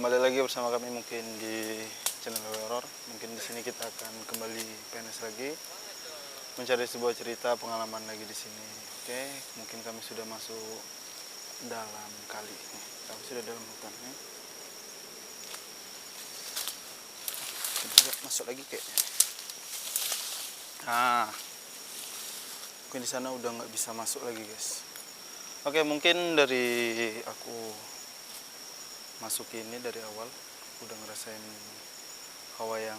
kembali lagi bersama kami mungkin di channel horror. Mungkin di sini kita akan kembali PNS lagi, mencari sebuah cerita pengalaman lagi di sini. Oke, mungkin kami sudah masuk dalam kali ini. Kami sudah dalam hutan nih. Kita masuk lagi kayaknya. Mungkin di sana udah nggak bisa masuk lagi, guys. Oke, mungkin dari aku masuk ini dari awal udah ngerasain hawa yang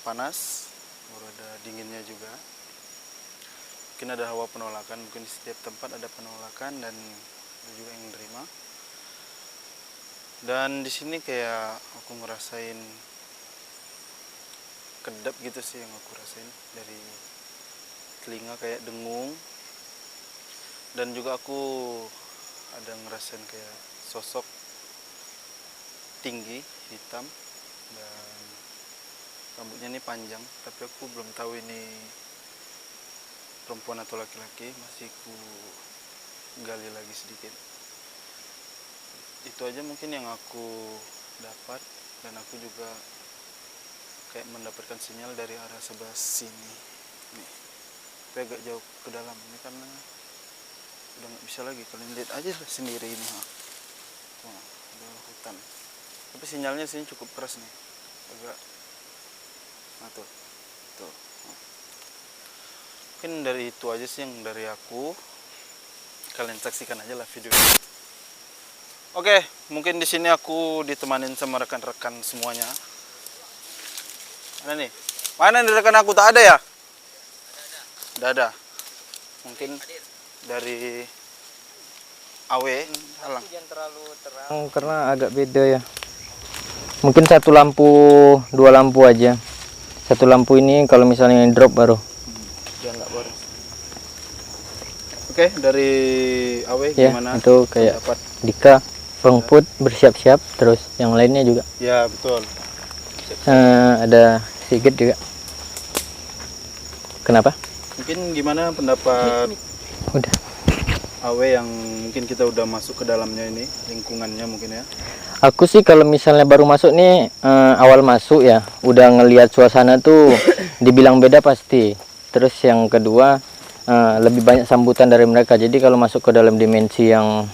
panas, baru ada dinginnya juga. Mungkin ada hawa penolakan, mungkin di setiap tempat ada penolakan dan ada juga yang menerima. Dan di sini kayak aku ngerasain kedap gitu sih yang aku rasain dari telinga, kayak dengung. Dan juga aku ada ngerasain kayak sosok tinggi hitam dan rambutnya ini panjang, tapi aku belum tahu ini perempuan atau laki-laki. Masih ku gali lagi sedikit. Itu aja mungkin yang aku dapat, dan aku juga kayak mendapatkan sinyal dari arah sebelah sini nih, tapi agak jauh ke dalam ini karena udah nggak bisa lagi. Kalian lihat aja sendiri ini, ada hutan, tapi sinyalnya sini cukup keras nih, agak tuh. Mungkin dari itu aja sih yang dari aku. Kalian saksikan aja lah video ini. Oke, mungkin di sini aku ditemanin sama rekan-rekan semuanya. Mana nih? Mana nih rekan aku? Tak ada ya? Ada. Mungkin dari AW halang. Jangan terlalu terang karena agak beda ya. Mungkin satu lampu, dua lampu aja. Satu lampu ini kalau misalnya drop baru. Dia nggak boros. Oke, dari AW Ya, gimana? itu kayak pendapat? Dika, Pengput bersiap-siap, terus yang lainnya juga. Ya betul. Ada Sigit juga. Kenapa? Mungkin gimana pendapat Udah. AW yang mungkin kita udah masuk ke dalamnya ini, lingkungannya mungkin ya? Aku sih kalau misalnya baru masuk nih, awal masuk ya, udah ngelihat suasana tuh dibilang beda pasti. Terus yang kedua, lebih banyak sambutan dari mereka. Jadi kalau masuk ke dalam dimensi yang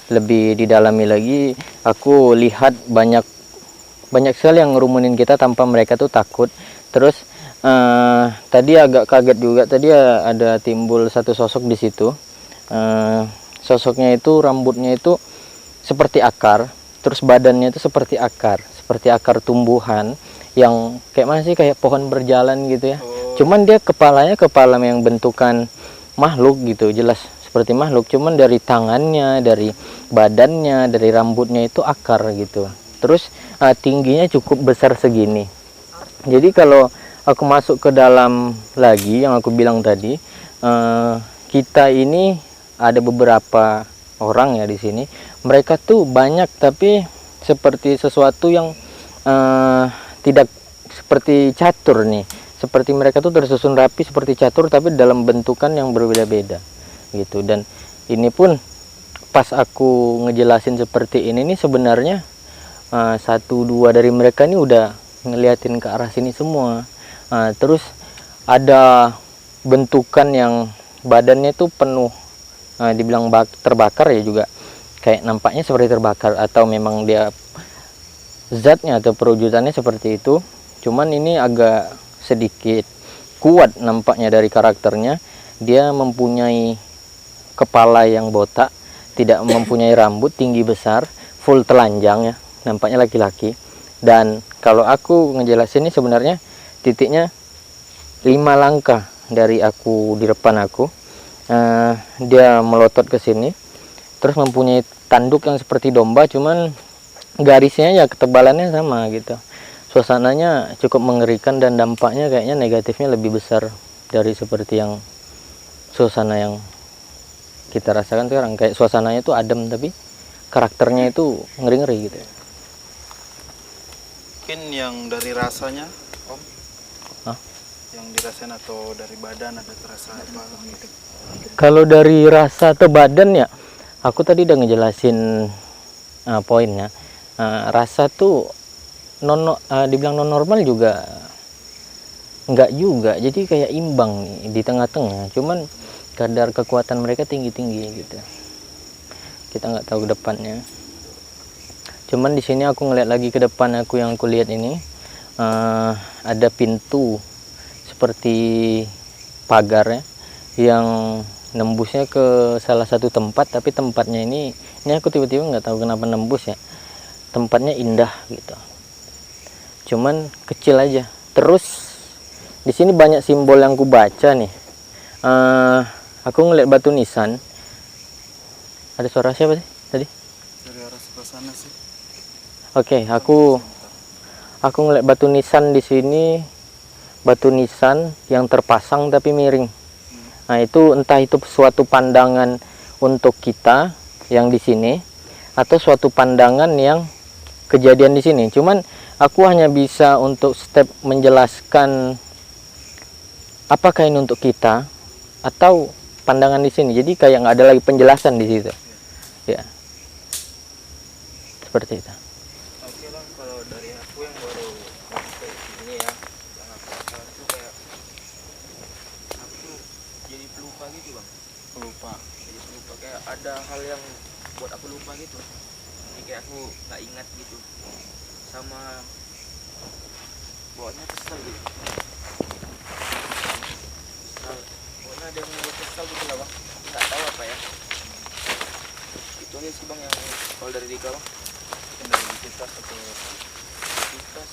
lebih didalami lagi, aku lihat banyak sekali yang ngerumunin kita tanpa mereka tuh takut. Terus tadi agak kaget juga, tadi ada timbul satu sosok di situ. Sosoknya itu rambutnya itu seperti akar, terus badannya itu seperti akar tumbuhan yang kayak mana sih, kayak pohon berjalan gitu ya. Cuman dia kepala yang bentukan makhluk gitu, jelas seperti makhluk, cuman dari tangannya, dari badannya, dari rambutnya itu akar gitu. Terus tingginya cukup besar segini. Jadi kalau aku masuk ke dalam lagi yang aku bilang tadi, kita ini ada beberapa orang ya di sini. Mereka tuh banyak, tapi seperti sesuatu yang tidak seperti catur nih. Seperti mereka tuh tersusun rapi seperti catur, tapi dalam bentukan yang berbeda-beda gitu. Dan ini pun pas aku ngejelasin seperti ini nih, sebenarnya satu dua dari mereka nih udah ngeliatin ke arah sini semua. Terus ada bentukan yang badannya tuh penuh, dibilang terbakar ya juga, kayak nampaknya seperti terbakar, atau memang dia zatnya atau perwujudannya seperti itu. Cuman ini agak sedikit kuat nampaknya dari karakternya. Dia mempunyai kepala yang botak, tidak mempunyai rambut, tinggi besar, full telanjang ya, nampaknya laki-laki. Dan kalau aku ngejelasin ini sebenarnya titiknya 5 langkah dari aku, di depan aku. Dia melotot ke sini, terus mempunyai tanduk yang seperti domba, cuman garisnya ya ketebalannya sama gitu. Suasananya cukup mengerikan dan dampaknya kayaknya negatifnya lebih besar dari seperti yang suasana yang kita rasakan sekarang. Kayak suasananya itu adem, tapi karakternya itu ngeri-ngeri gitu. Mungkin yang dari rasanya, Om? Hah? Yang dirasain atau dari badan ada terasa apa gitu? Kalau dari rasa atau badan ya, aku tadi udah ngejelasin poinnya. rasa tuh dibilang non normal juga enggak juga, jadi kayak imbang nih di tengah-tengah, cuman kadar kekuatan mereka tinggi-tinggi gitu. Kita nggak tahu ke depannya. Cuman di sini aku ngeliat lagi ke depan, yang aku lihat ini ada pintu seperti pagar ya, yang nembusnya ke salah satu tempat, tapi tempatnya ini aku tiba-tiba nggak tahu kenapa nembus ya. Tempatnya indah gitu. Cuman kecil aja. Terus di sini banyak simbol yang ku baca nih. Aku ngeliat batu nisan. Ada suara siapa sih tadi? Dari arah sebelah sana sih. Oke, aku ngeliat batu nisan di sini. Batu nisan yang terpasang tapi miring. Nah, itu entah itu suatu pandangan untuk kita yang di sini atau suatu pandangan yang kejadian di sini. Cuman aku hanya bisa untuk step menjelaskan apakah ini untuk kita atau pandangan di sini. Jadi kayak nggak ada lagi penjelasan di situ. Ya. Seperti itu. Oke bang, kalau dari aku yang baru sampai sini ya, yang aku rasakan tuh kayak aku jadi pelupa gitu bang. Lupa. Jadi pelupa, kayak ada hal yang buat aku lupa gitu. Jadi kayak aku nggak ingat gitu. Sama bawaannya kesel gitu. Kesel. Pokoknya ada yang membuat kesel gitu lah bang. Nggak tahu apa ya. Itu aja sih bang yang kalau dari Dika bang. Dari kita atau Kitas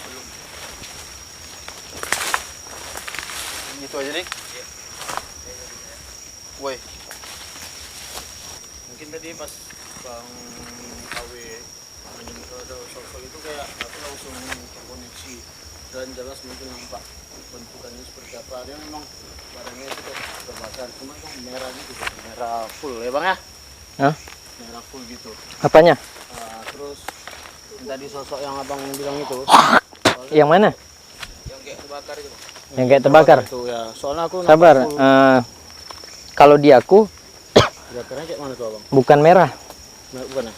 belum. gitu aja nih. Ya. Woi, Mungkin tadi pas Bang Awe menyentuh ada sosok itu kayak aku langsung terkoneksi dan jelas mungkin nampak bentukannya seperti apa. Dia memang badannya itu kayak terbakar, cuma kan merah gitu, merah full ya bang ya? Hah? Merah full gitu. Apanya? Terus tadi sosok yang abang bilang itu, Yang mana? Yang kayak terbakar gitu bang. Yang kayak terbakar? itu ya. Soalnya aku Sabar. nampak full. Kalau di aku Kira-kira kayak mana tuh abang? bukan merah. Bukan ya?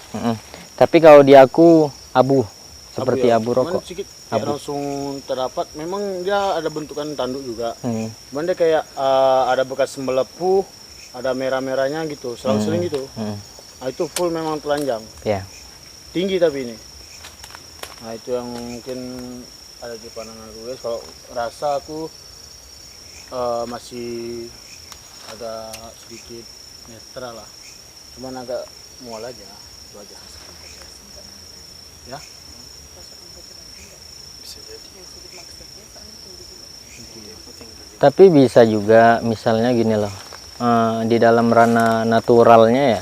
Tapi kalau di aku abu, seperti ya? abu Cuman rokok. sedikit kayak Abu. langsung terdapat. Memang dia ada bentukan tanduk juga. Hmm. Cuman dia kayak ada bekas melepuh, ada merah-merahnya gitu, selang-seling gitu. Nah, itu full memang telanjang, Ya. tinggi tapi ini. Nah itu yang mungkin ada di pandangan aku guys. Kalau rasa aku masih ada sedikit netral lah, cuman agak mual aja, itu aja. Ya. bisa jadi. Tapi bisa juga misalnya gini loh, di dalam ranah naturalnya ya,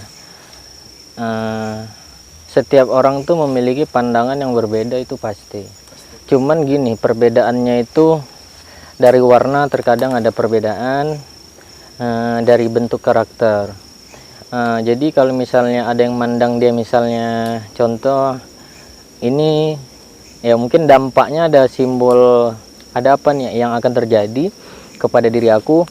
setiap orang tuh memiliki pandangan yang berbeda, itu pasti. Cuman gini, perbedaannya itu dari warna terkadang ada perbedaan, dari bentuk karakter. Jadi kalau misalnya ada yang mandang dia, misalnya contoh ini ya, mungkin dampaknya ada simbol, ada apa nih yang akan terjadi kepada diri aku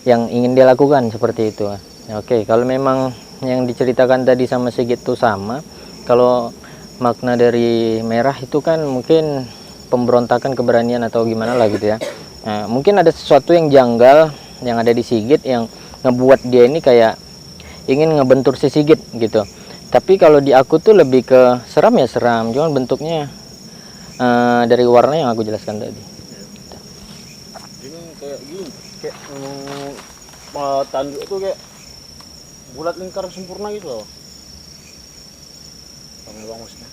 yang ingin dia lakukan, seperti itu. Ya, oke, kalau memang yang diceritakan tadi sama Sigit itu sama, kalau makna dari merah itu kan mungkin pemberontakan, keberanian atau gimana lah gitu ya. Nah, mungkin ada sesuatu yang janggal yang ada di Sigit yang ngebuat dia ini kayak ingin ngebentur si Sigit gitu. Tapi kalau di aku tuh lebih ke seram ya seram, cuman bentuknya dari warna yang aku jelaskan tadi. Ini kayak gini, kayak tanduk itu kayak bulat lingkar sempurna gitu loh. Bang maksudnya.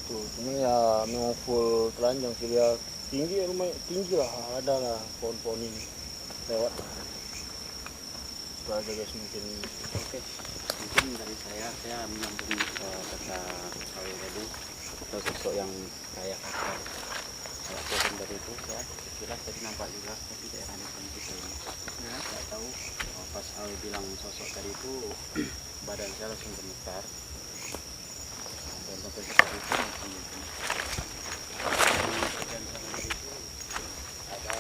Tuh, cuman ya memang full telanjang sih dia. Tinggi, lumayan tinggi lah, ada lah pohon-pohon ini lewat. Itu aja guys mungkin. Oke, mungkin dari saya menyambung kata Awe tadi, atau sosok yang kayak akar pohon tadi itu, ya kira tadi nampak juga, tapi daerah depan kita ini nggak tahu. Pas Awe bilang sosok tadi itu badan saya langsung gemetar dan sampai seperti itu langsung gemetar. Di bagian sana tadi itu ada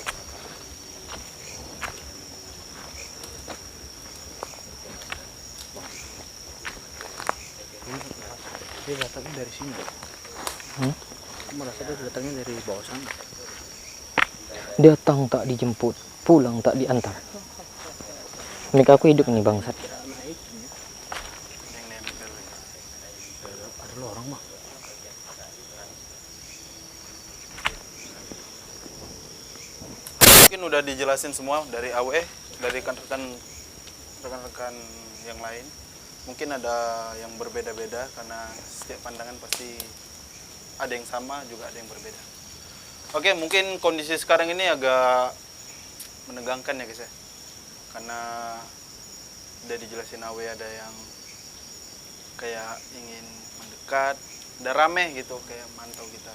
Dia datangnya dari sini. Aku merasa dia datangnya dari bawah sana. Datang tak dijemput, pulang tak diantar. Mik aku hidup nih bangsat. Yang nempel. Ada lorong mah. Mungkin udah dijelasin semua dari AWE, dari rekan-rekan yang lain. Mungkin ada yang berbeda-beda karena setiap pandangan pasti ada yang sama juga ada yang berbeda. Oke, mungkin kondisi sekarang ini agak menegangkan ya guys ya. Karena udah dijelasin AWE ada yang kayak ingin mendekat, udah rame gitu kayak mantau kita.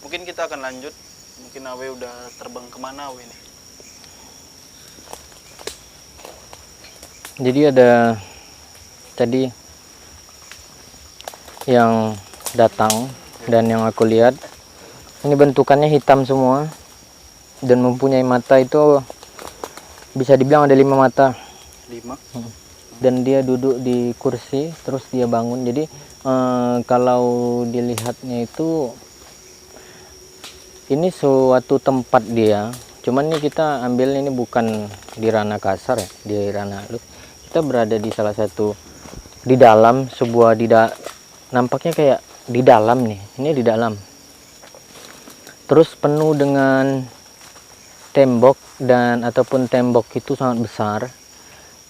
Mungkin kita akan lanjut. Mungkin AWE udah terbang kemana AWE nih? Jadi ada tadi yang datang dan yang aku lihat ini bentukannya hitam semua dan mempunyai mata itu bisa dibilang ada 5 mata 5. dan dia duduk di kursi terus dia bangun. Jadi kalau dilihatnya itu ini suatu tempat dia, cuman ini kita ambil ini bukan di ranah kasar ya, di ranah halus. Kita berada di salah satu di dalam sebuah nampaknya kayak di dalam nih, ini di dalam. Terus penuh dengan tembok dan ataupun tembok itu sangat besar.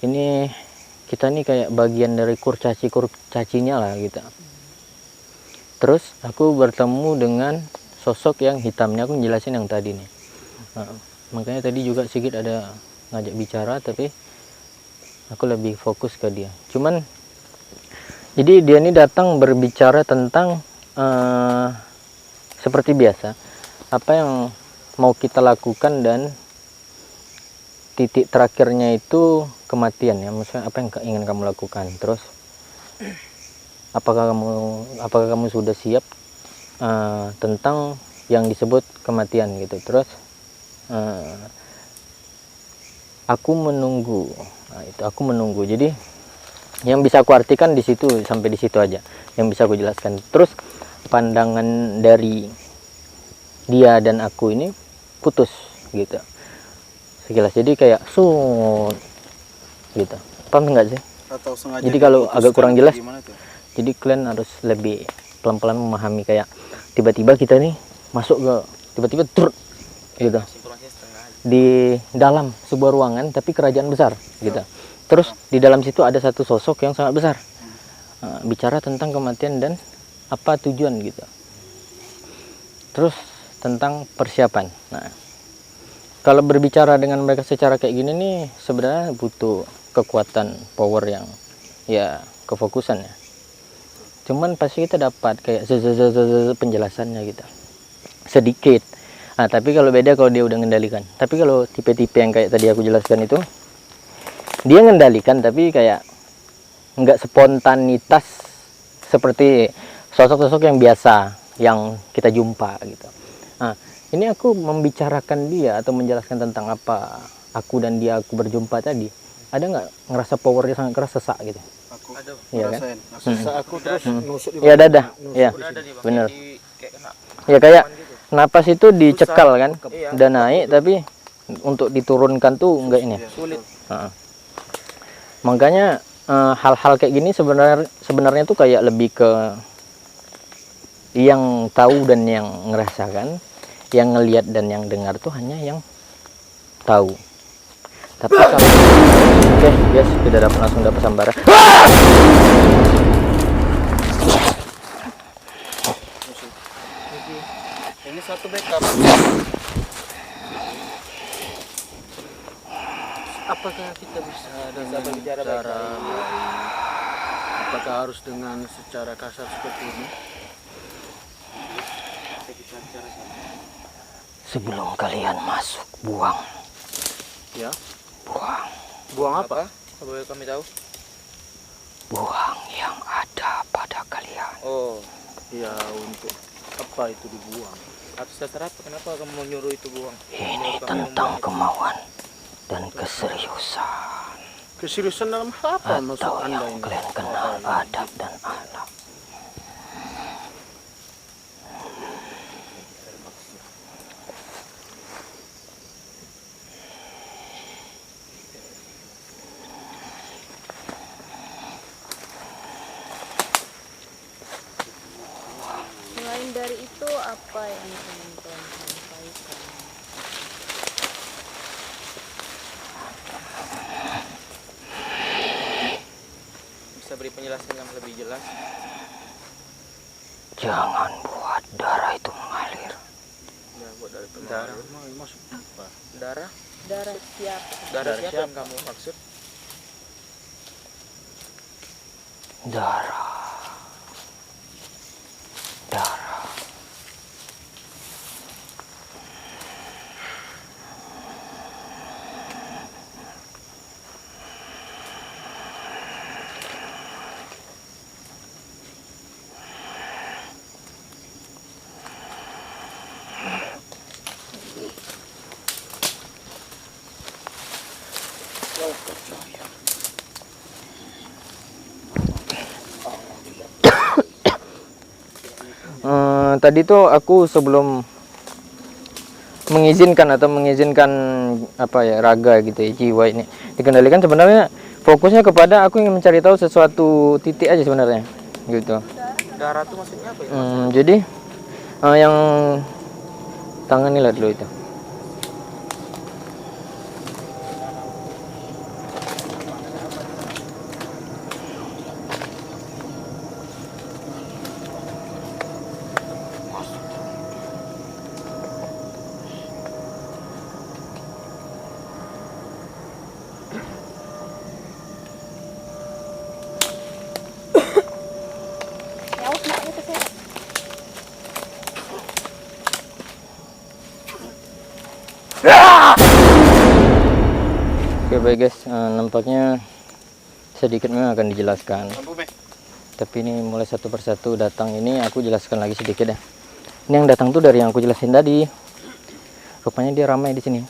Ini kita nih kayak bagian dari kurcacinya lah gitu. Terus aku bertemu dengan sosok yang hitamnya, aku jelasin yang tadi nih. Nah, makanya tadi juga sedikit ada ngajak bicara tapi aku lebih fokus ke dia. Cuman jadi dia ini datang berbicara tentang seperti biasa apa yang mau kita lakukan dan titik terakhirnya itu kematian ya. Maksudnya apa yang ingin kamu lakukan. Terus apakah kamu sudah siap tentang yang disebut kematian gitu. Terus aku menunggu. Nah, itu aku menunggu. Jadi yang bisa aku artikan di situ, sampai di situ aja yang bisa aku jelaskan. Terus pandangan dari dia dan aku ini putus gitu sekilas. Jadi kayak gitu. Paham nggak sih? Atau sengaja Jadi kalau agak kurang jelas, gimana tuh? jadi kalian harus lebih pelan-pelan memahami. Kayak tiba-tiba kita nih masuk ke tiba-tiba gitu Simpulannya setengah. di dalam sebuah ruangan tapi kerajaan besar gitu. Terus di dalam situ ada satu sosok yang sangat besar bicara tentang kematian dan apa tujuan gitu. Terus tentang persiapan. Nah, kalau berbicara dengan mereka secara kayak gini nih sebenarnya butuh kekuatan power yang ya kefokusan ya. Cuman pasti kita dapat kayak penjelasannya gitu sedikit. Nah, tapi kalau beda kalau dia udah ngendalikan. Tapi kalau tipe-tipe yang kayak tadi aku jelaskan itu dia ngendalikan tapi kayak nggak spontanitas seperti sosok-sosok yang biasa yang kita jumpa gitu. Nah, ini aku membicarakan dia atau menjelaskan tentang apa aku dan dia aku berjumpa tadi. Ada nggak ngerasa powernya sangat keras, sesak gitu? Aku Ada. Iya kan? rasain. Saat aku terus nusuk di Ya dadah. Ya, Udah ada nih bang. bener. Jadi kayak kena Ya kayak gitu. napas itu dicekal kan, Iya. udah naik tapi untuk diturunkan tuh enggak ini. Iya, Sulit. Heeh. Makanya hal-hal kayak gini sebenarnya tuh kayak lebih ke yang tahu dan yang ngerasakan, yang ngelihat dan yang dengar tuh hanya yang tahu. Tapi kalau oke, guys, kita langsung dapat sambaran. Ini satu backup. Apakah kita bisa dengan berbicara cara baik-baik. lain? Apakah harus dengan secara kasar seperti ini? Sebelum kalian masuk, buang. Ya. Buang. Buang apa? Apa boleh kami tahu? Buang yang ada pada kalian. Oh, Ya, untuk apa itu dibuang? atas dasar apa? Kenapa kamu menyuruh itu buang? Ini Menyuruh kami tentang membuang. kemauan dan keseriusan. Keseriusan dalam hal apa maksud Atau Anda yang ini? kalian kenal adab dan akhlak. dari itu apa yang ingin Tuhan sampaikan? Bisa beri penjelasan yang lebih jelas? Jangan buat darah itu mengalir. Ya, buat dari Darah penjelasan. masuk apa? Darah? Darah siapa? Darah siapa yang kamu maksud? Darah. Darah. Tadi tuh aku sebelum mengizinkan apa ya, raga gitu ya, jiwa ini dikendalikan, sebenarnya fokusnya kepada aku ingin mencari tahu sesuatu titik aja sebenarnya gitu. Darah tuh maksudnya apa ya? Jadi yang tangan ini lihat dulu itu. Ya, nak itu saya. Oke baik guys, nampaknya sedikit memang akan dijelaskan. Tapi ini mulai satu persatu datang ini aku jelaskan lagi sedikit ya. Ini yang datang tuh dari yang aku jelasin tadi. Rupanya dia ramai di sini.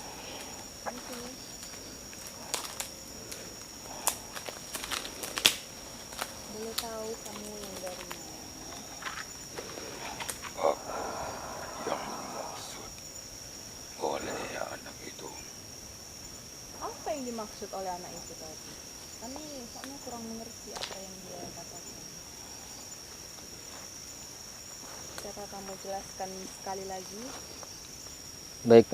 Boleh tahu kamu yang dari mana? Oleh anak itu. Apa yang dimaksud oleh anak itu tadi? Kami soalnya kurang mengerti apa yang dia katakan. Bisa kamu jelaskan sekali lagi? Baik,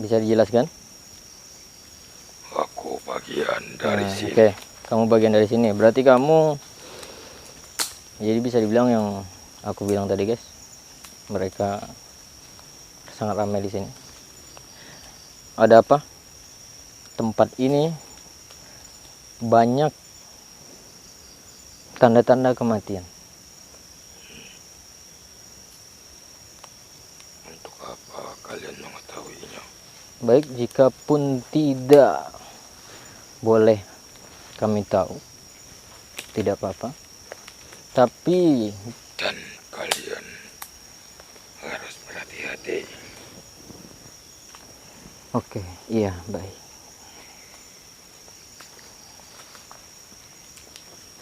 bisa dijelaskan? Aku bagian dari sini. Oke, kamu bagian dari sini. Berarti kamu, jadi bisa dibilang yang aku bilang tadi guys, mereka sangat ramai di sini. Ada apa? Tempat ini banyak tanda-tanda kematian. Untuk apa kalian mengetahuinya? Baik, jika pun tidak boleh kami tahu, tidak apa-apa. Tapi Dan kalian harus berhati-hati. oke, iya baik.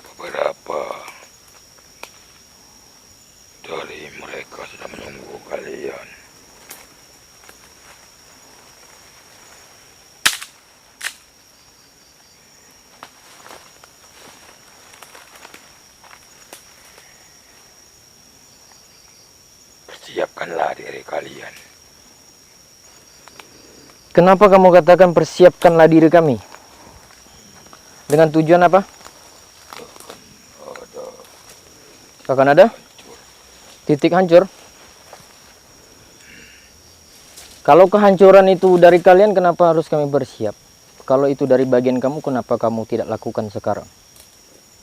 Beberapa dari mereka sudah menunggu kalian. Persiapkanlah diri kalian. Kenapa kamu katakan persiapkanlah diri kami? Dengan tujuan apa? Akan ada titik hancur. Kalau kehancuran itu dari kalian, kenapa harus kami bersiap? Kalau itu dari bagian kamu, kenapa kamu tidak lakukan sekarang?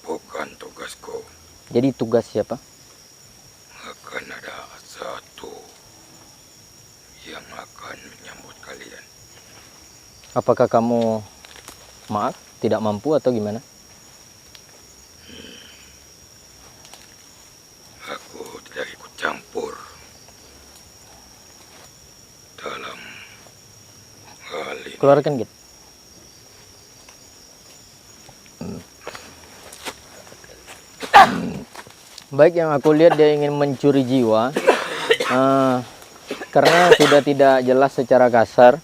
Bukan tugasku. Jadi tugas siapa? Akan ada satu yang akan menyambut kalian. Apakah kamu maaf, tidak mampu atau gimana? Aku tidak ikut campur dalam hal ini. Keluarkan gitu. Baik, yang aku lihat dia ingin mencuri jiwa. Karena sudah tidak jelas secara kasar,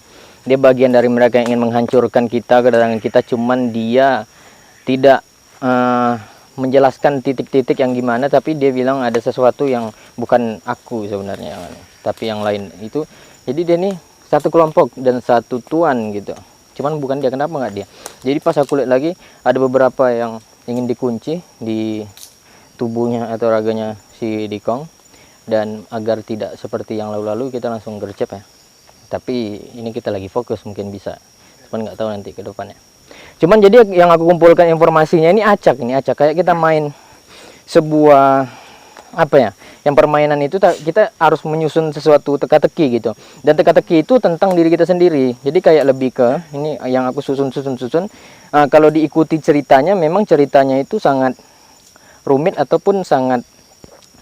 dia bagian dari mereka yang ingin menghancurkan kita, kedatangan kita, cuman dia tidak menjelaskan titik-titik yang gimana, tapi dia bilang ada sesuatu yang bukan aku sebenarnya, tapi yang lain itu. Jadi dia nih satu kelompok dan satu tuan gitu. Cuman bukan dia, kenapa nggak dia? Jadi pas aku lihat lagi ada beberapa yang ingin dikunci di tubuhnya atau raganya si Dikong, dan agar tidak seperti yang lalu-lalu kita langsung gercep ya. Tapi ini kita lagi fokus, mungkin bisa, cuman nggak tahu nanti ke depannya. Cuman jadi yang aku kumpulkan informasinya ini acak kayak kita main sebuah apa ya, yang permainan itu kita harus menyusun sesuatu teka-teki gitu, dan teka-teki itu tentang diri kita sendiri. Jadi kayak lebih ke ini yang aku susun. Kalau diikuti ceritanya, memang ceritanya itu sangat rumit ataupun sangat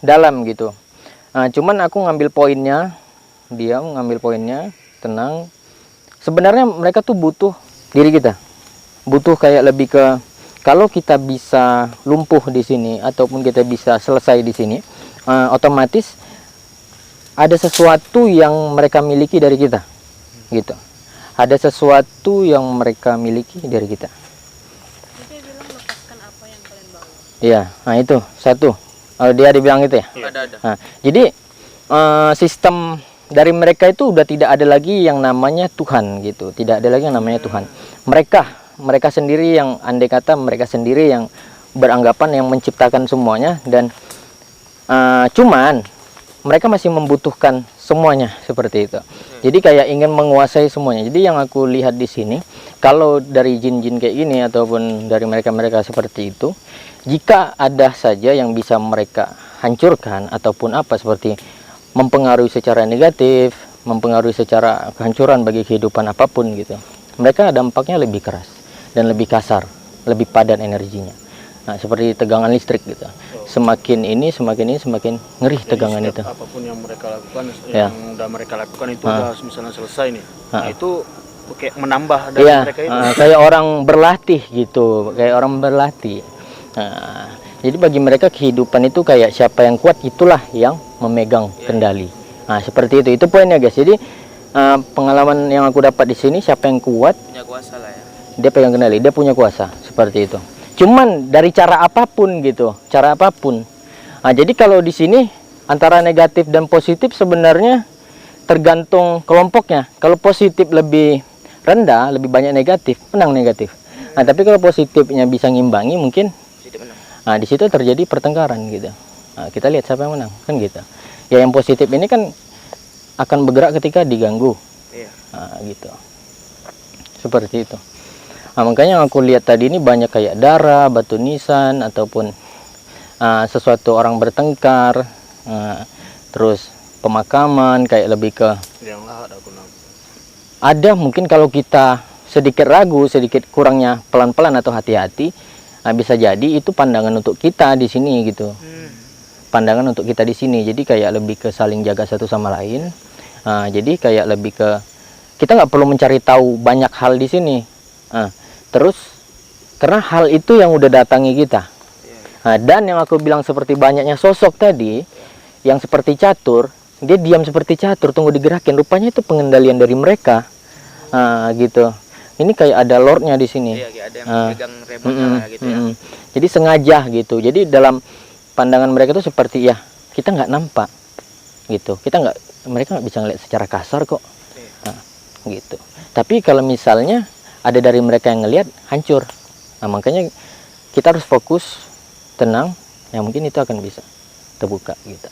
dalam gitu. Cuman aku ngambil poinnya, dia ngambil poinnya, tenang. Sebenarnya mereka tuh butuh diri kita, butuh kayak lebih ke kalau kita bisa lumpuh di sini ataupun kita bisa selesai di sini, otomatis ada sesuatu yang mereka miliki dari kita, gitu. Ada sesuatu yang mereka miliki dari kita. Dia bilang lepaskan apa yang kalian bawa. Iya, nah itu satu. Dia dibilang gitu ya. Ada. Nah, jadi sistem dari mereka itu udah tidak ada lagi yang namanya Tuhan gitu, tidak ada lagi yang namanya Tuhan. Mereka sendiri yang andai kata mereka sendiri yang beranggapan yang menciptakan semuanya, dan cuman mereka masih membutuhkan semuanya seperti itu. Jadi kayak ingin menguasai semuanya. Jadi yang aku lihat di sini, kalau dari jin-jin kayak gini ataupun dari mereka-mereka seperti itu, jika ada saja yang bisa mereka hancurkan ataupun apa seperti mempengaruhi secara negatif, mempengaruhi secara kehancuran bagi kehidupan apapun gitu, mereka dampaknya lebih keras dan lebih kasar, lebih padat energinya. Nah, seperti tegangan listrik gitu. Semakin semakin ngeri tegangan Jadi itu. apapun yang mereka lakukan, Ya. yang udah mereka lakukan itu udah misalnya selesai nih. Nah, itu kayak menambah dari Iya, mereka itu. kayak orang berlatih gitu, kayak orang berlatih. Nah, jadi bagi mereka kehidupan itu kayak siapa yang kuat itulah yang memegang kendali. Nah, seperti itu. Itu poinnya guys. Jadi pengalaman yang aku dapat di sini, siapa yang kuat, Punya kuasa lah ya. dia pegang kendali, dia punya kuasa, seperti itu. Cuman dari cara apapun gitu, cara apapun. Nah, jadi kalau di sini antara negatif dan positif sebenarnya tergantung kelompoknya. Kalau positif lebih rendah, lebih banyak negatif, menang negatif. Nah, tapi kalau positifnya bisa ngimbangi, mungkin nah di situ terjadi pertengkaran gitu. Nah, kita lihat siapa yang menang, kan gitu. Ya yang positif ini kan akan bergerak ketika diganggu. Iya. Nah, gitu. Seperti itu. Nah, makanya yang aku lihat tadi ini banyak kayak darah, batu nisan, ataupun sesuatu orang bertengkar, terus pemakaman, kayak lebih ke Yang ada aku ada mungkin kalau kita sedikit ragu, sedikit kurangnya pelan-pelan atau hati-hati, bisa jadi itu pandangan untuk kita di sini gitu. Pandangan untuk kita di sini. Jadi kayak lebih ke saling jaga satu sama lain. Jadi kayak lebih ke kita nggak perlu mencari tahu banyak hal di sini. Terus karena hal itu yang udah datangi kita. Dan yang aku bilang seperti banyaknya sosok tadi, yang seperti catur, dia diam seperti catur, tunggu digerakin. Rupanya itu pengendalian dari mereka. Gitu. Ini kayak ada lordnya di sini. Iya, kayak ada yang pegang remote lah gitu ya. Jadi sengaja gitu. Jadi dalam pandangan mereka itu seperti ya kita nggak nampak gitu. Mereka nggak bisa ngeliat secara kasar kok. Gitu. Tapi kalau misalnya ada dari mereka yang ngelihat, hancur. Nah, makanya kita harus fokus, tenang, ya mungkin itu akan bisa terbuka gitu.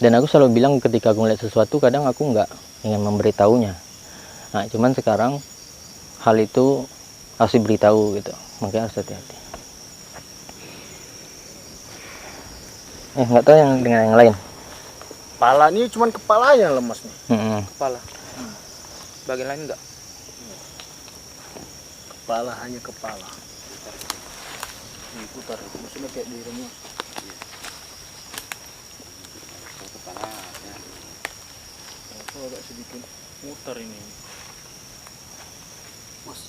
Dan aku selalu bilang ketika aku ngeliat sesuatu, kadang aku nggak ingin memberitahunya. Nah, cuman sekarang hal itu harus diberitahu gitu, makanya harus hati-hati. Nggak tahu yang dengan yang lain. Kepala ini cuman kepalanya lemas nih. Kepala. Bagian lain enggak? Kepala, hanya kepala. Diputar, maksudnya kayak di remote. Kepala ya. Aku agak sedikit muter ini. Mas.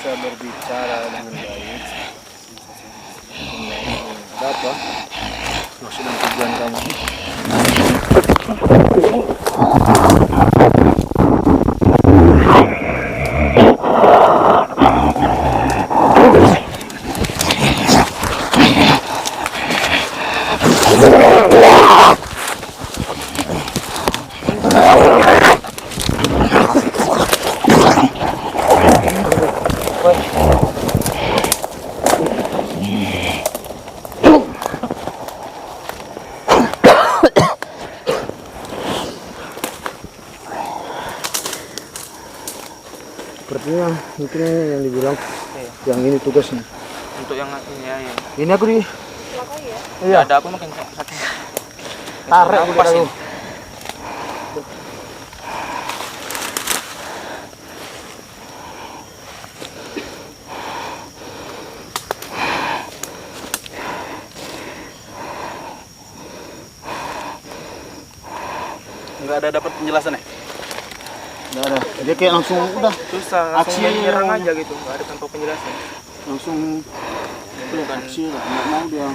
bisa berbicara dengan baik. Ada apa? Maksud dan tujuan kamu? Sepertinya mungkin yang dibilang yang ini tugasnya. Untuk yang ini ya, ya. Ini aku di Celaka ya. Iya. Ada aku makin sakit. tarik aku Pas dari ini. Nggak ada dapat penjelasan ya? Nggak ada. Dia kayak langsung udah Susah, langsung Aksi. menyerang aja gitu, nggak ada tanpa penjelasan. langsung aksi lah. Nggak mau dia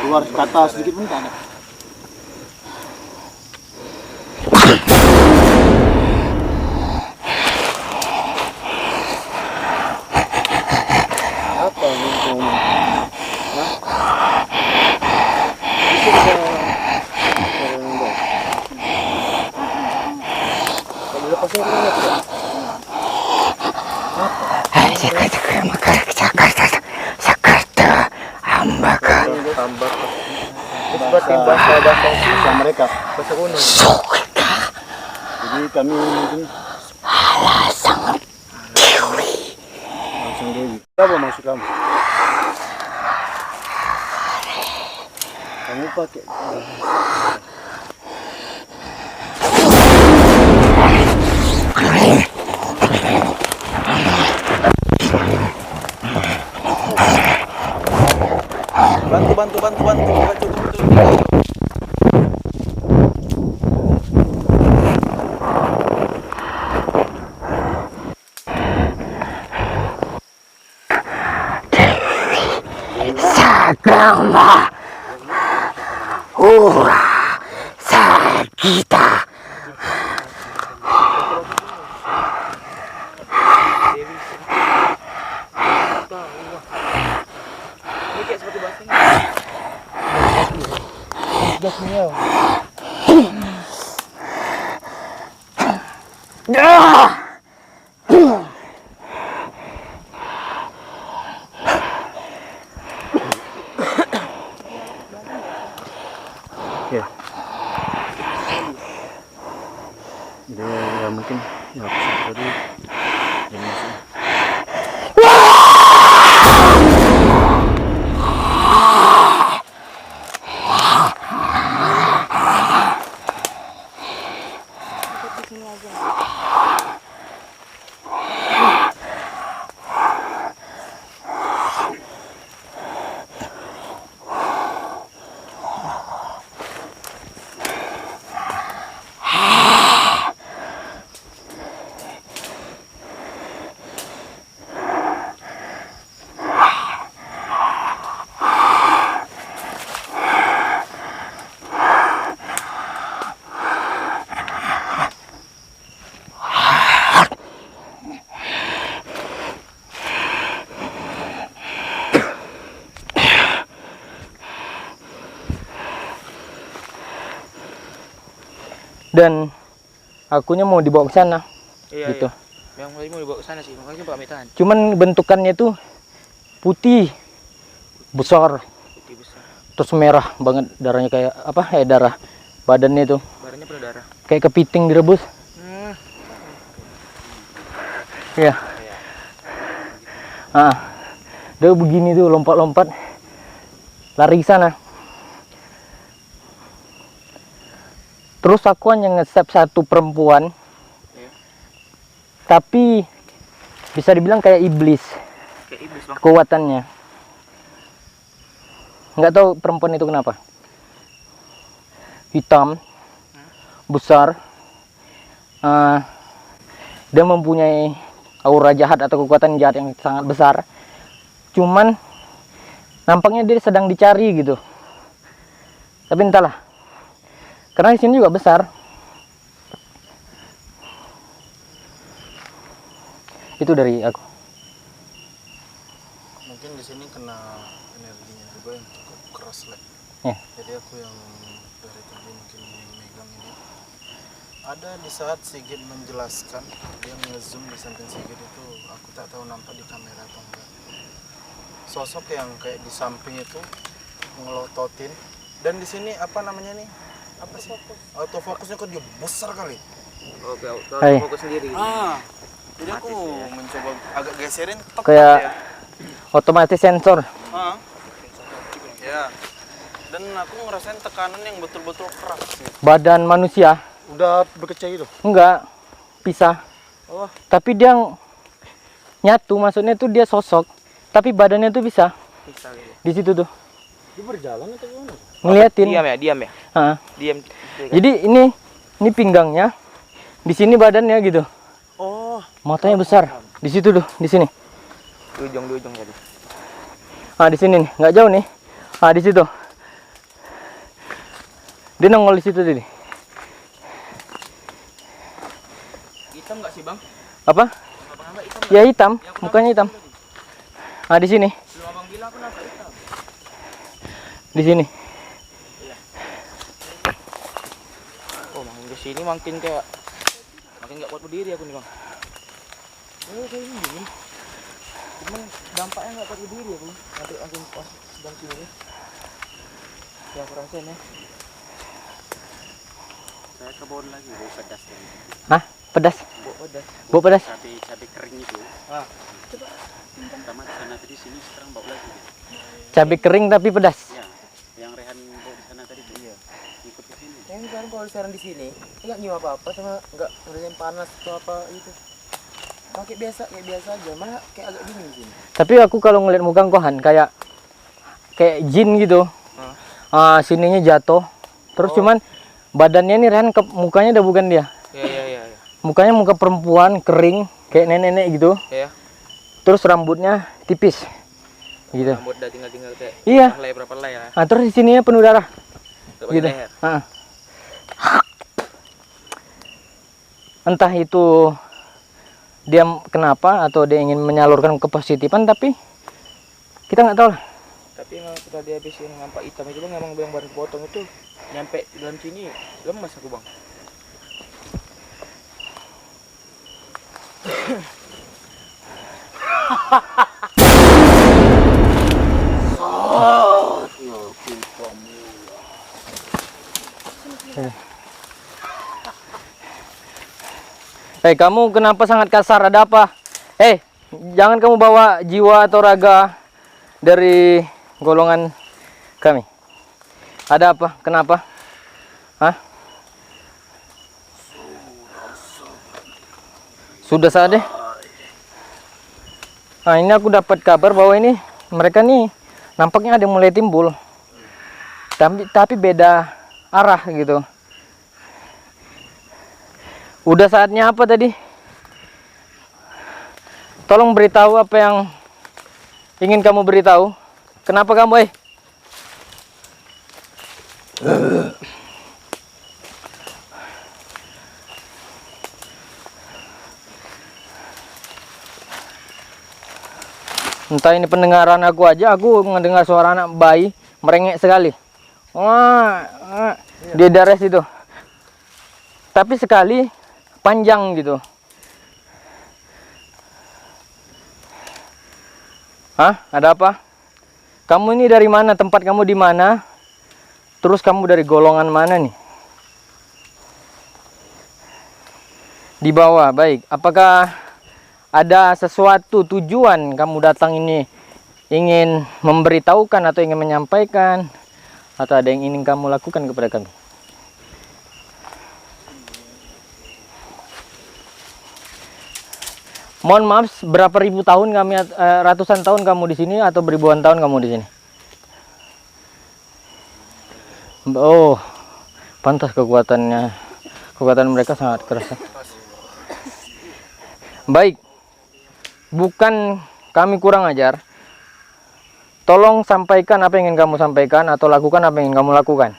keluar kata sedikit pun tak ada. Apa yang kamu mau? Hah? Itu bisa cara yang baik. Kamu lepasin aku nggak tidak? Seperti bahasa mereka. bahasa kuno. Jadi kami mungkin langsung Dewi. Apa maksud kamu? Kamu pakai bantu. Sagama Ura Sagita Ini kayak seperti bahasa ini. ya. Jadi ya mungkin ya aku tadi ini sih. Ikut di sini aja. Dan akunya mau dibawa ke sana Iya, gitu. iya. Yang tadi mau dibawa ke sana sih, makanya Pak Metan. Cuman bentukannya tuh putih besar Putih besar. terus merah banget, darahnya kayak apa ya, darah badannya tuh Badannya berdarah. kayak kepiting direbus ya. Dia begini tuh lompat-lompat lari ke sana. Terus aku hanya nge-save satu perempuan, tapi bisa dibilang kayak iblis Kayak iblis bang. kekuatannya. Nggak tahu perempuan itu kenapa. Hitam, besar, dia mempunyai aura jahat atau kekuatan jahat yang sangat besar. Cuman nampaknya dia sedang dicari gitu. Tapi entahlah. Karena di sini juga besar. Itu dari aku. Mungkin di sini kena energinya juga yang cukup keras lah. Ya. Jadi aku yang dari tadi mungkin megang ini. Ada di saat Sigit menjelaskan, dia ngezoom di samping Sigit itu, aku tak tahu nampak di kamera atau enggak. Sosok yang kayak di samping itu ngelototin. Dan di sini apa namanya nih? Apa sih? Autofokusnya kok dia besar kali. Oke, Hai. fokus sendiri. Jadi aku mencoba agak geserin tepat Kayak ya. otomatis sensor. Ya. Dan aku ngerasain tekanan yang betul-betul keras sih. Badan manusia Udah berkecah itu. enggak pisah. Oh. Tapi dia nyatu, maksudnya tuh dia sosok, tapi badannya tuh bisa di situ tuh Dia berjalan atau gimana? ngeliatin. Diam ya. Ah. Diam. Jadi ini pinggangnya, di sini badannya gitu. Oh, Matanya besar. Di situ tuh, di sini. Di ujung tadi. Ah, di sini nih, nggak jauh nih. Ah, di situ. Dia nongol di situ tadi. Hitam nggak sih bang? Apa? Abang hitam. Ya hitam, mukanya hitam. Ah, di sini. Belum abang bilang aku nampak hitam. Di sini. Oh, makin kesini makin kayak makin nggak kuat berdiri aku nih bang. Oh, kayak ini. Cuman dampaknya nggak kuat berdiri aku. Nanti makin pas sedang sini. Ya aku rasain ya. Saya ke bawah lagi, bau pedas tadi. Hah? Pedas? Bau pedas. Bau pedas? Cabai kering itu. Coba. Pertama di sana tadi, sini sekarang bau lagi. Cabai kering tapi pedas. Ya, yang Rehan bau di sana tadi tuh. Iya. Ikut ke sini. Yang sekarang kalau sekarang di sini nggak nyium apa-apa sama nggak ngerasain panas atau apa itu. Kayak biasa aja, malah kayak agak dingin di sini. Tapi aku kalau ngeliat muka Kohan kayak jin gitu. Sininya jatuh. Terus cuman badannya nih Rehan mukanya udah bukan dia. Iya. Mukanya muka perempuan kering kayak nenek-nenek gitu. Iya. Terus rambutnya tipis. Gitu. Rambut udah tinggal kayak Iya. berapa helai ya. Nah, terus di sininya penuh darah. Ke bagian Gitu. leher. Entah itu dia kenapa atau dia ingin menyalurkan kepositifan, tapi kita nggak tahu lah. Tapi emang setelah dia habis yang nampak hitam itu bang, emang yang baru potong itu nyampe dalam sini lemas aku bang. Kamu kenapa sangat kasar? Ada apa? Jangan kamu bawa jiwa atau raga dari golongan kami. Ada apa? Kenapa? Hah? Sudah saatnya. Nah, ini aku dapat kabar bahwa ini mereka nih nampaknya ada yang mulai timbul. Tapi beda arah gitu. Udah saatnya apa tadi? Tolong beritahu apa yang ingin kamu beritahu. Kenapa kamu, Entah ini pendengaran aku aja, aku mendengar suara anak bayi merengek sekali. Wah, dia dares itu. Tapi sekali panjang gitu. Hah? Ada apa? Kamu ini dari mana? Tempat kamu di mana? Terus kamu dari golongan mana nih? Di bawah, baik. Apakah ada sesuatu tujuan kamu datang ini? Ingin memberitahukan atau ingin menyampaikan? Atau ada yang ingin kamu lakukan kepada kami? Mohon maaf, berapa ribu tahun kami, ratusan tahun kamu di sini atau beribuan tahun kamu di sini? Oh, pantas kekuatan mereka sangat keras. Baik, bukan kami kurang ajar. Tolong sampaikan apa yang ingin kamu sampaikan atau lakukan apa yang ingin kamu lakukan.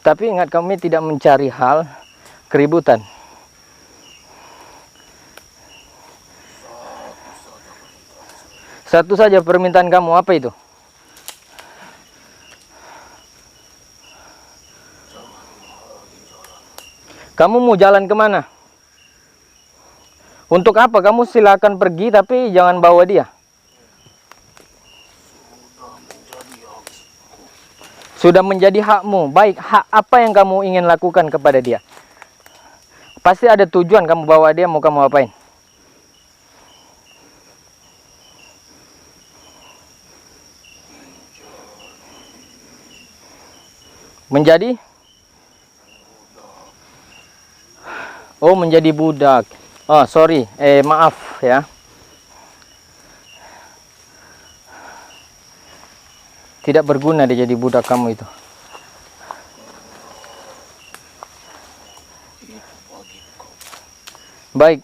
Tapi ingat, kami tidak mencari hal keributan. Satu saja permintaan kamu, apa itu? Kamu mau jalan kemana? Untuk apa? Kamu silakan pergi, tapi jangan bawa dia. Sudah menjadi hakmu. Baik, hak apa yang kamu ingin lakukan kepada dia? Pasti ada tujuan kamu bawa dia, mau kamu apain? Menjadi? Oh, menjadi budak. Oh, sorry. Maaf ya. Tidak berguna dia jadi budak kamu itu. Baik.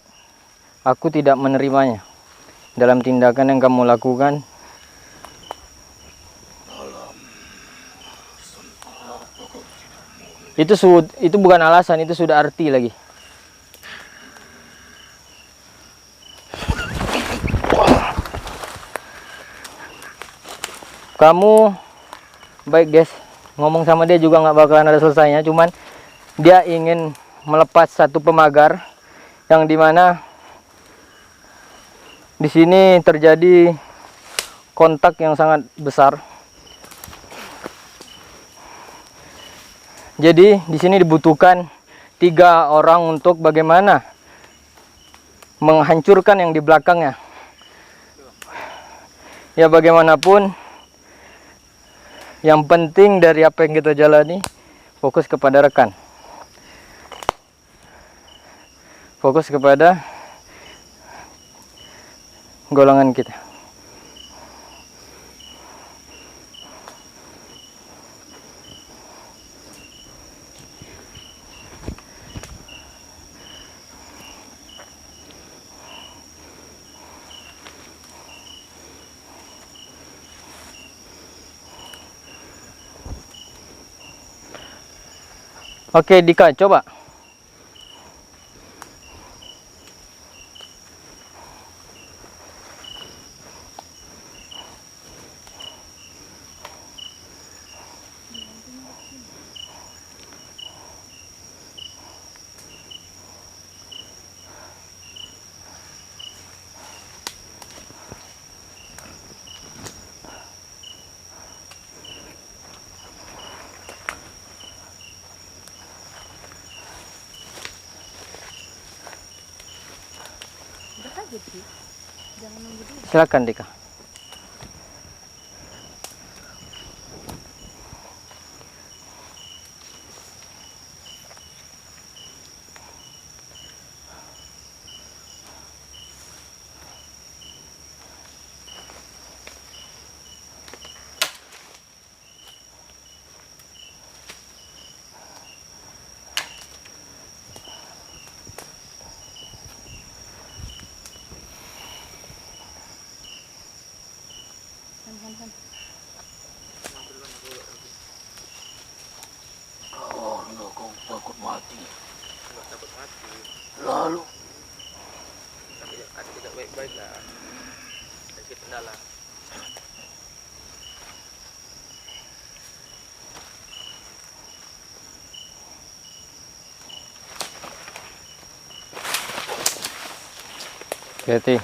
Aku tidak menerimanya. Dalam tindakan yang kamu lakukan, itu bukan alasan, itu sudah arti lagi. Kamu baik guys, ngomong sama dia juga nggak bakalan ada selesainya. Cuman dia ingin melepas satu pemagar yang dimana di sini terjadi kontak yang sangat besar. Jadi di sini dibutuhkan 3 orang untuk bagaimana menghancurkan yang di belakangnya. Ya bagaimanapun, yang penting dari apa yang kita jalani, fokus kepada rekan. Fokus kepada golongan kita. Oke, Dika, coba. Udah kaget sih. Jangan nunggu dulu. Silakan, Dika. Han. Karena kau takut mati. Nggak takut mati. Lalu Tapi ada tidak baik-baik lah. Sedikit kendala. Hati.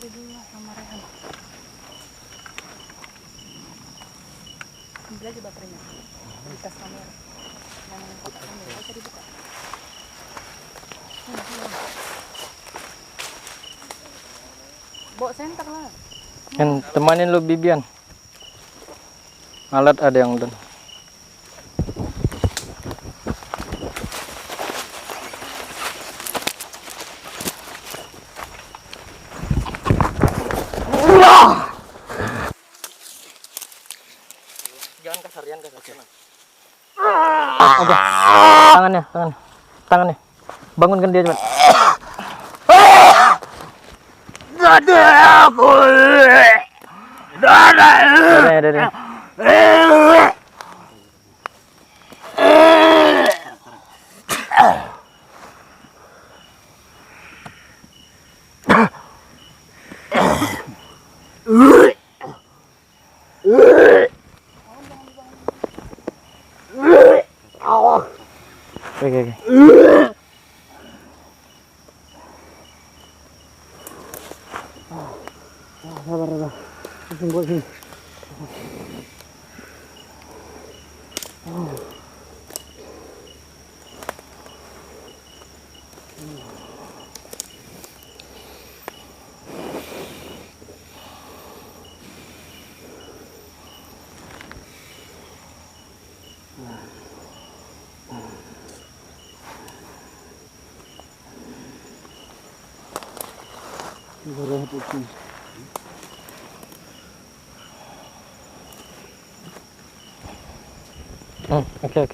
baterai dulu lah sama Rehan. Ambil aja baterainya di tas kamera yang kotak kamera, nggak usah dibuka. Bawa senter lah. Kan temanin lu Bibian. Alat ada yang udah. Jangan kasar, jangan kasar. Okay. Tangannya. Bangunkan dia cepat. Dadanya. Oke. Sabar. Buat sini. Oke.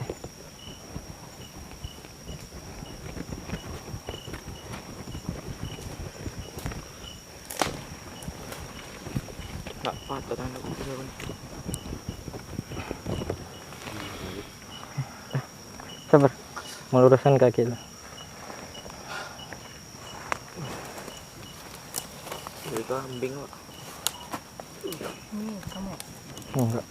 Nggak patah tangan aku. Sabar. Meluruskan kaki lu. Jadi kambing Pak. Kamu. Enggak.